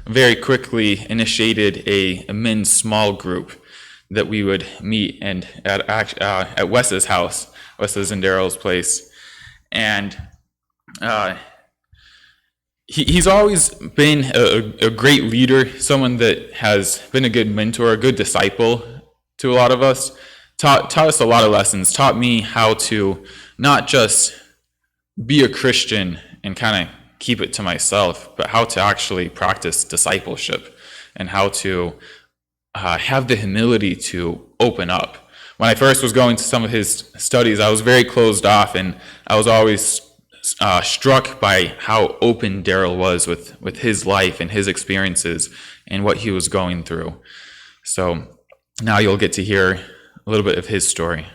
very quickly initiated a men's small group that we would meet and at Wes's house, Wes's and Darrell's place. And he's always been a great leader, someone that has been a good mentor, a good disciple to a lot of us, taught us a lot of lessons, taught me how to not just be a Christian and kind of keep it to myself, but how to actually practice discipleship and how to have the humility to open up. When I first was going to some of his studies, I was very closed off, and I was always struck by how open Darrell was with his life and his experiences and what he was going through. So now you'll get to hear a little bit of his story.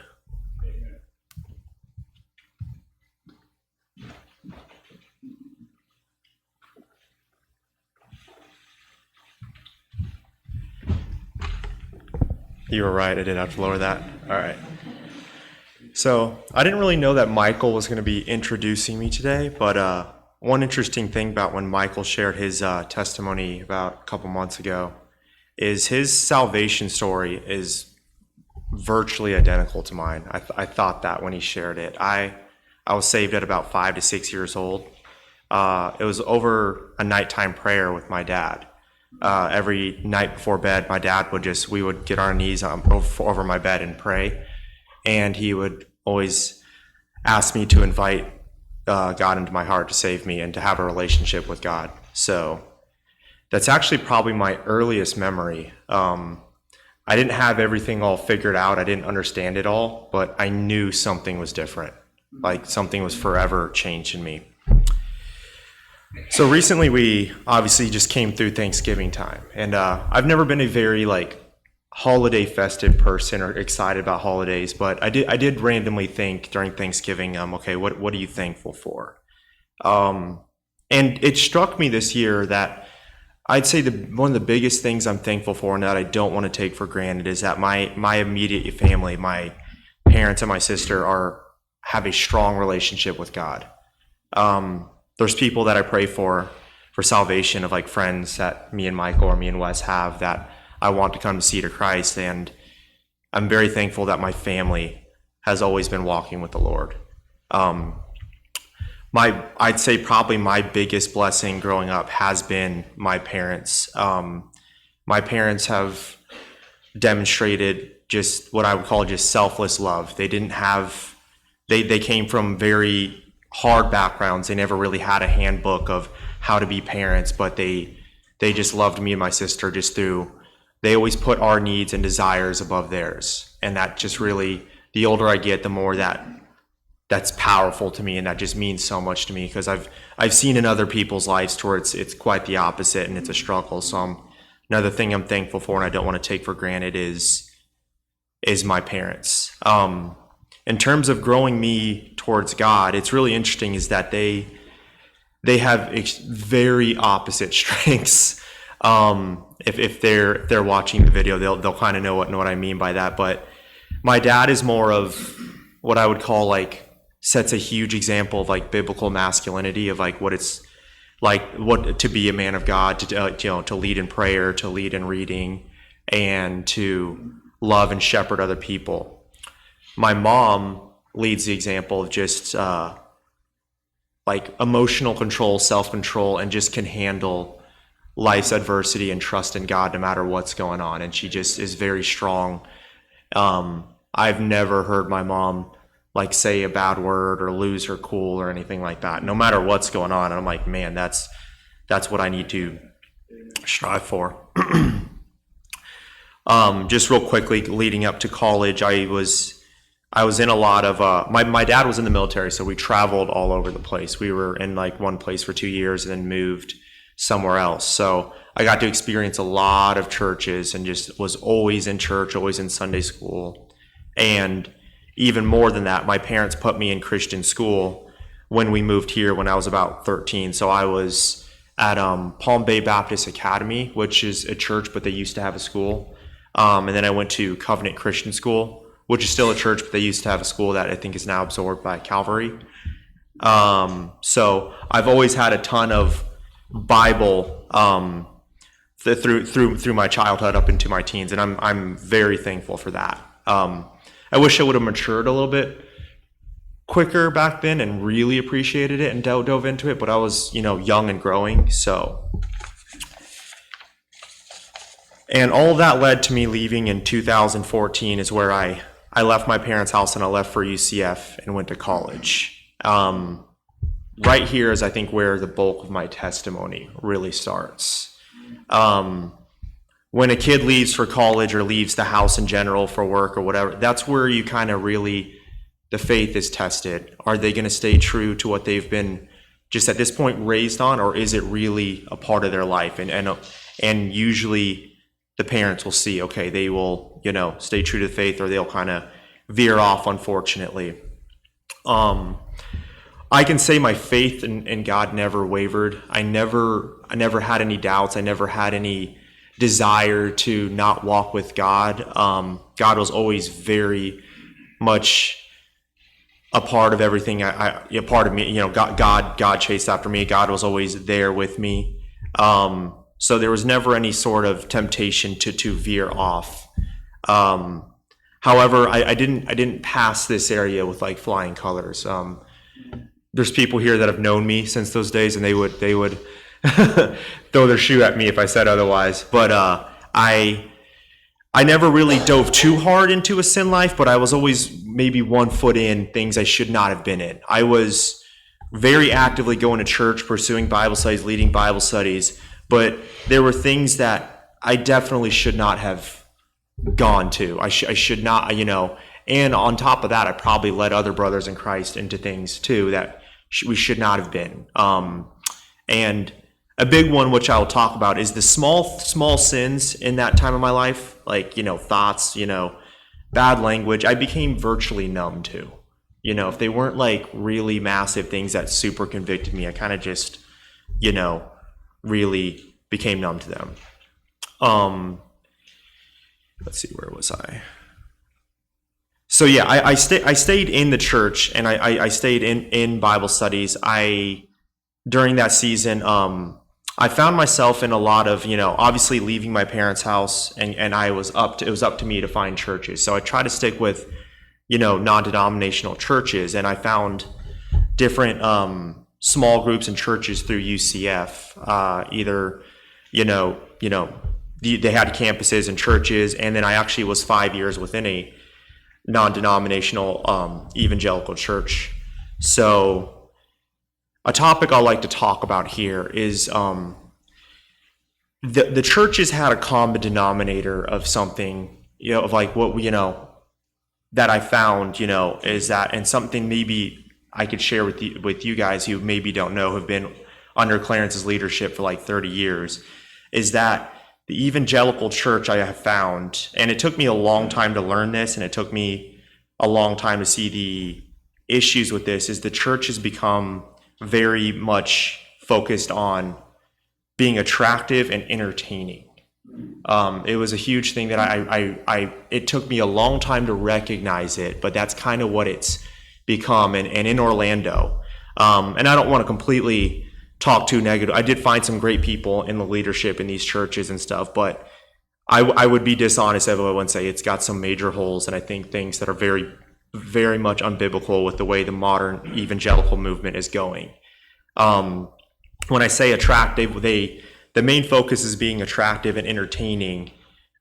You were right, I did have to lower that. All right. So I didn't really know that Michael was going to be introducing me today, but one interesting thing about when Michael shared his testimony about a couple months ago is his salvation story is virtually identical to mine. I thought that when he shared it. I was saved at about 5 to 6 years old. It was over a nighttime prayer with my dad. Every night before bed, my dad we would get on our knees over my bed and pray. And he would always ask me to invite God into my heart to save me and to have a relationship with God. So that's actually probably my earliest memory. I didn't have everything all figured out. I didn't understand it all, but I knew something was different. Like something was forever changed in me. So recently we obviously just came through Thanksgiving time, and I've never been a very holiday festive person or excited about holidays, but I did randomly think during Thanksgiving, okay, what are you thankful for? And it struck me this year that I'd say one of the biggest things I'm thankful for and that I don't want to take for granted is that my immediate family, my parents and my sister have a strong relationship with God. There's people that I pray for salvation of friends that me and Michael or me and Wes have that I want to come to see to Christ, and I'm very thankful that my family has always been walking with the Lord. I'd say probably my biggest blessing growing up has been my parents. My parents have demonstrated just what I would call just selfless love. They came from very hard backgrounds. They never really had a handbook of how to be parents, but they just loved me and my sister they always put our needs and desires above theirs. And that just really, the older I get, the more that's powerful to me, and that just means so much to me, because I've seen in other people's lives to where it's quite the opposite and it's a struggle. So another thing I'm thankful for and I don't want to take for granted is my parents. In terms of growing me towards God, it's really interesting is that they have very opposite strengths. If they're watching the video, they'll kind of know what I mean by that. But my dad is more of what I would call sets a huge example of biblical masculinity, of what it's what to be a man of God, to lead in prayer, to lead in reading, and to love and shepherd other people. My mom leads the example of just emotional control, self-control, and just can handle life's adversity and trust in God no matter what's going on. And she just is very strong. I've never heard my mom say a bad word or lose her cool or anything like that, no matter what's going on. And I'm like, man, that's what I need to strive for. Just real quickly, leading up to college, I was in a lot of, my dad was in the military, so we traveled all over the place. We were in one place for 2 years and then moved somewhere else. So I got to experience a lot of churches and just was always in church, always in Sunday school. And even more than that, my parents put me in Christian school when we moved here when I was about 13. So I was at Palm Bay Baptist Academy, which is a church, but they used to have a school. And then I went to Covenant Christian School, which is still a church, but they used to have a school that I think is now absorbed by Calvary. So I've always had a ton of Bible through my childhood up into my teens, and I'm very thankful for that. I wish I would have matured a little bit quicker back then and really appreciated it and dove into it, but I was, young and growing, so. And all of that led to me leaving in 2014 is where I left my parents' house and I left for UCF and went to college. Right here is, I think, where the bulk of my testimony really starts. When a kid leaves for college or leaves the house in general for work or whatever, that's where you kind of really, the faith is tested. Are they going to stay true to what they've been just at this point raised on, or is it really a part of their life? And usually the parents will see, okay, they will, stay true to the faith, or they'll kind of veer off, unfortunately. I can say my faith in God never wavered. I never had any doubts. I never had any desire to not walk with God. God was always very much a part of everything. A part of me. God chased after me. God was always there with me. So there was never any sort of temptation to veer off. However, I didn't pass this area with like flying colors. There's people here that have known me since those days, and they would throw their shoe at me if I said otherwise. But I never really dove too hard into a sin life, but I was always maybe 1 foot in things I should not have been in. I was very actively going to church, pursuing Bible studies, leading Bible studies, but there were things that I definitely should not have gone to. I should not, and on top of that, I probably led other brothers in Christ into things too that we should not have been. And a big one, which I'll talk about, is the small sins in that time of my life, like, thoughts, bad language, I became virtually numb to. If they weren't like really massive things that super convicted me, I kind of just, really became numb to them. Let's see, where was I? So yeah, I stayed in the church, and I stayed in Bible studies. During that season, I found myself in a lot of, obviously leaving my parents' house, and it was up to me to find churches. So I tried to stick with, non-denominational churches, and I found different small groups and churches through UCF. Either, they had campuses and churches, and then I actually was 5 years within a non-denominational evangelical church. So a topic I like to talk about here is the churches had a common denominator of something, of like what that I found, is that, and something maybe I could share with you guys who maybe don't know, who've been under Clarence's leadership for like 30 years, is that the evangelical church I have found, and it took me a long time to learn this, and it took me a long time to see the issues with this, is the church has become very much focused on being attractive and entertaining. It was a huge thing that it took me a long time to recognize it, but that's kind of what it's become. And in Orlando, and I don't want to completely talk too negative. I did find some great people in the leadership in these churches and stuff, but I would be dishonest if I wouldn't say it's got some major holes, and I think things that are very, very much unbiblical with the way the modern evangelical movement is going. When I say attractive, the main focus is being attractive and entertaining.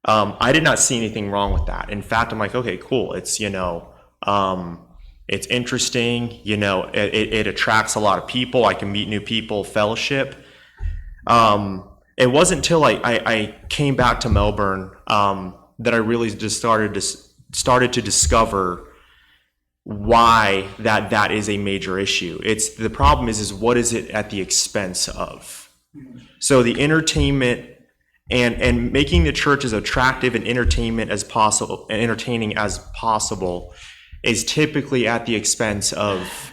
I did not see anything wrong with that. In fact, I'm like, okay, cool. It's, it's interesting, it attracts a lot of people. I can meet new people, fellowship. It wasn't until I came back to Melbourne that I really just started to discover why that is a major issue. The problem is what is it at the expense of? So the entertainment and making the church as attractive and entertaining as possible is typically at the expense of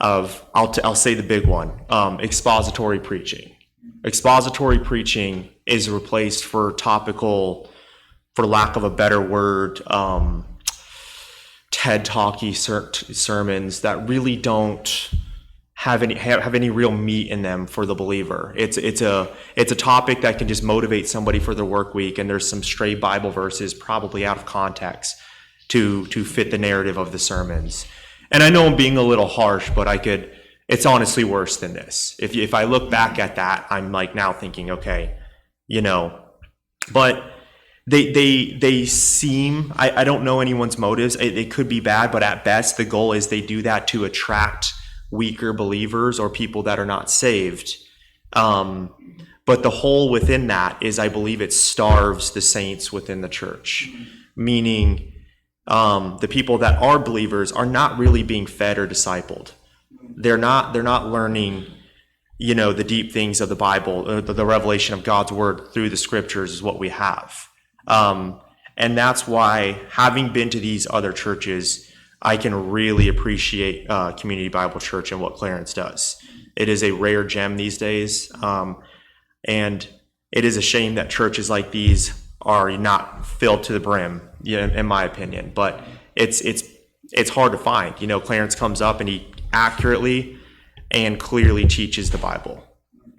I'll say the big one, expository preaching. Expository preaching is replaced for topical, for lack of a better word, TED Talky sermons that really don't have any real meat in them for the believer. It's a topic that can just motivate somebody for their work week, and there's some stray Bible verses probably out of context to fit the narrative of the sermons. And I know I'm being a little harsh, but it's honestly worse than this. If I look back at that, I'm like now thinking, okay, but they seem, I don't know anyone's motives. It could be bad, but at best, the goal is they do that to attract weaker believers or people that are not saved. But the whole within that is, I believe it starves the saints within the church, meaning the people that are believers are not really being fed or discipled. They're not learning, the deep things of the Bible, the revelation of God's word through the scriptures is what we have. And that's why, having been to these other churches, I can really appreciate Community Bible Church and what Clarence does. It is a rare gem these days, and it is a shame that churches like these are not filled to the brim, in my opinion. But it's hard to find. Clarence comes up and he accurately and clearly teaches the Bible,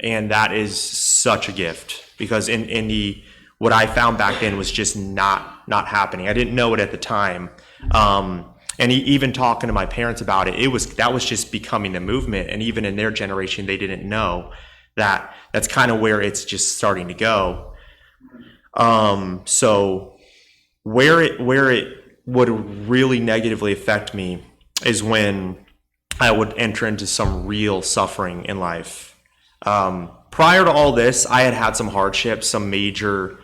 and that is such a gift, because in what I found back then was just not happening. I didn't know it at the time. And even talking to my parents about it, that was just becoming the movement. And even in their generation, they didn't know that that's kind of where it's just starting to go. So where it would really negatively affect me is when I would enter into some real suffering in life. Prior to all this, I had some hardships, some major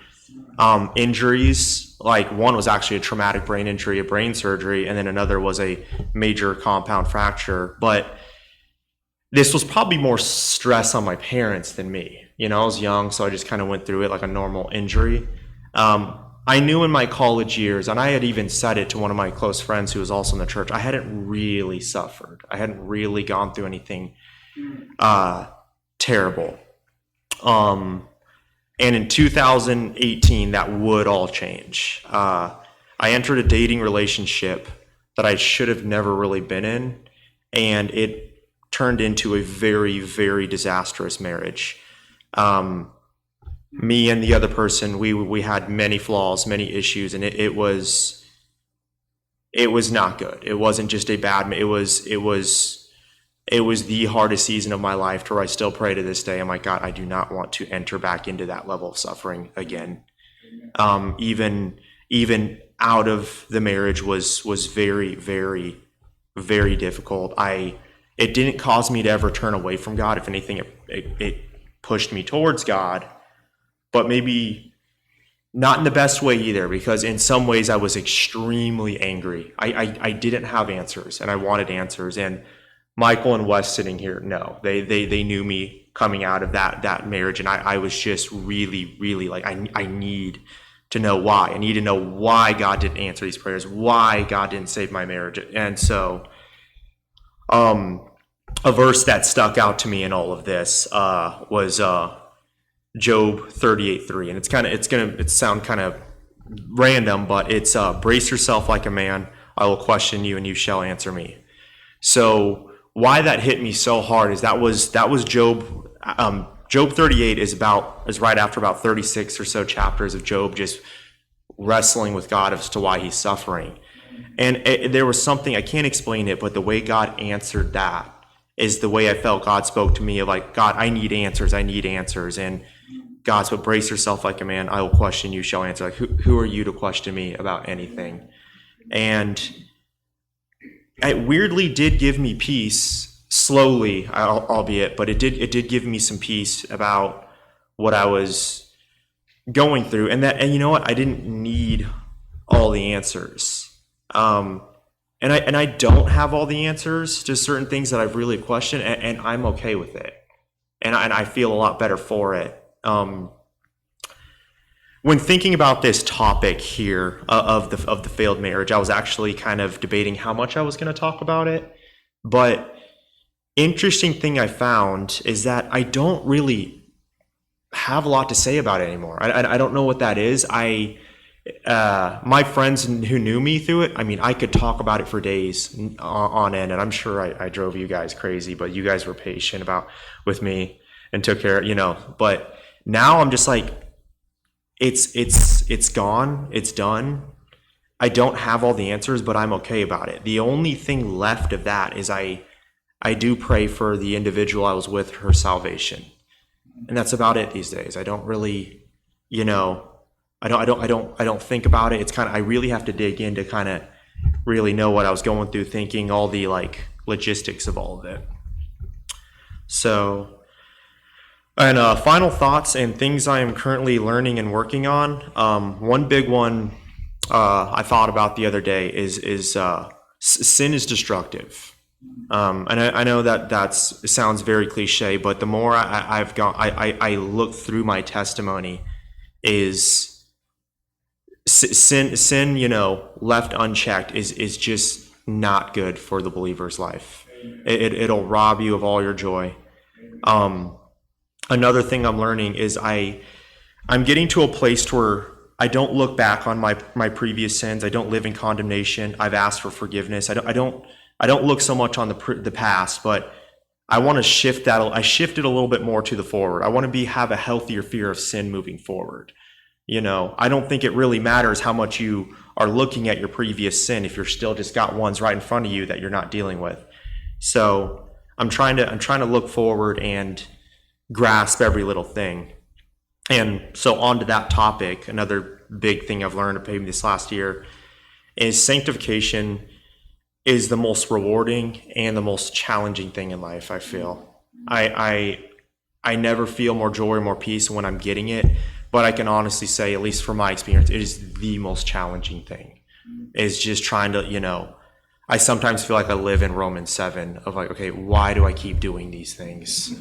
injuries. Like, one was actually a traumatic brain injury, a brain surgery, and then another was a major compound fracture. But this was probably more stress on my parents than me. I was young, so I just kind of went through it like a normal injury. I knew in my college years, and I had even said it to one of my close friends who was also in the church, I hadn't really suffered. I hadn't really gone through anything terrible. And in 2018, that would all change. I entered a dating relationship that I should have never really been in, and it turned into a very, very disastrous marriage. Me and the other person, we had many flaws, many issues, and it was not good. It wasn't just a bad. It was the hardest season of my life, to where I still pray to this day. I'm like, God, I do not want to enter back into that level of suffering again. Even out of the marriage was very, very, very difficult. It didn't cause me to ever turn away from God. If anything, it pushed me towards God, but maybe not in the best way either, because in some ways I was extremely angry. I didn't have answers, and I wanted answers. And Michael and Wes sitting here, no, they knew me coming out of that marriage, and I was just really, really like, I need to know why. I need to know why God didn't answer these prayers, why God didn't save my marriage. And so a verse that stuck out to me in all of this was Job 38:3, and it sound kind of random, but it's brace yourself like a man. I will question you, and you shall answer me. So why that hit me so hard is that was Job. Job 38 is right after about 36 or so chapters of Job just wrestling with God as to why he's suffering. And there was something, I can't explain it, but the way God answered that is the way I felt God spoke to me, of like, God, I need answers. And God said, brace yourself like a man. I will question you, shall answer. Like, who are you to question me about anything? And it weirdly did give me peace, slowly, albeit, but it did give me some peace about what I was going through. And you know what? I didn't need all the answers. And I don't have all the answers to certain things that I've really questioned, and I'm okay with it. And I feel a lot better for it. When thinking about this topic here of the failed marriage, I was actually kind of debating how much I was going to talk about it. But interesting thing I found is that I don't really have a lot to say about it anymore. I don't know what that is. my friends who knew me through it, I mean, I could talk about it for days on end, and I'm sure I drove you guys crazy, but you guys were patient with me and took care, but now I'm just like, it's gone, it's done. I don't have all the answers, but I'm okay about it. The only thing left of that is I do pray for the individual I was with, her salvation. And that's about it these days. I don't really, I don't think about it. It's kind of, I really have to dig in to kind of really know what I was going through, thinking all the logistics of all of it. So, and final thoughts and things I am currently learning and working on. One big one I thought about the other day is sin is destructive. And I know that sounds very cliche, but the more I look through my testimony, is sin, left unchecked is just not good for the believer's life. It'll rob you of all your joy. Another thing I'm learning is I'm getting to a place where I don't look back on my previous sins. I don't live in condemnation. I've asked for forgiveness. I don't look so much on the past, but I want to shift that. I shift it a little bit more to the forward. I want to have a healthier fear of sin moving forward. I don't think it really matters how much you are looking at your previous sin if you're still just got ones right in front of you that you're not dealing with. So I'm trying to look forward and grasp every little thing. And so on to that topic, another big thing I've learned maybe this last year is sanctification is the most rewarding and the most challenging thing in life, I feel. I never feel more joy or more peace when I'm getting it, but I can honestly say, at least from my experience, it is the most challenging thing. Is just trying to, I sometimes feel like I live in Romans 7 of okay, why do I keep doing these things?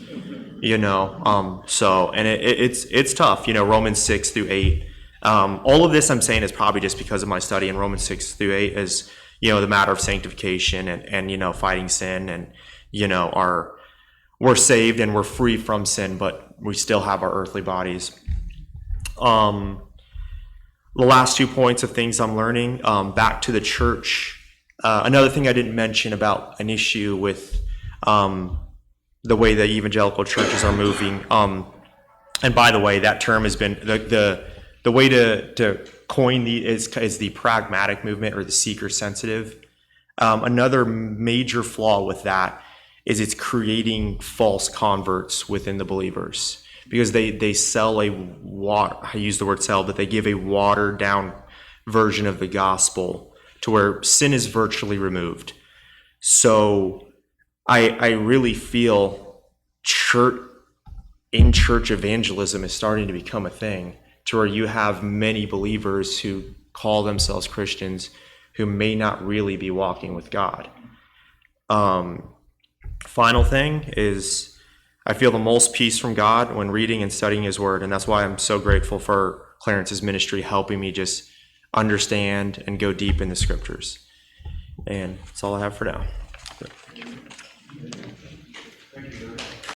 So, and it's tough, Romans 6 through 8. All of this I'm saying is probably just because of my study in Romans 6 through 8 is, the matter of sanctification and fighting sin and, we're saved and we're free from sin, but we still have our earthly bodies. The last 2 points of things I'm learning, back to the church. Another thing I didn't mention about an issue with the way the evangelical churches are moving. And by the way, that term has been the way to coin is the pragmatic movement or the seeker sensitive. Another major flaw with that is it's creating false converts within the believers because they sell I use the word sell, but they give a watered down version of the gospel to where sin is virtually removed. So I really feel church evangelism is starting to become a thing to where you have many believers who call themselves Christians who may not really be walking with God. Final thing is I feel the most peace from God when reading and studying his word, and that's why I'm so grateful for Clarence's ministry helping me just understand and go deep in the scriptures. And that's all I have for now.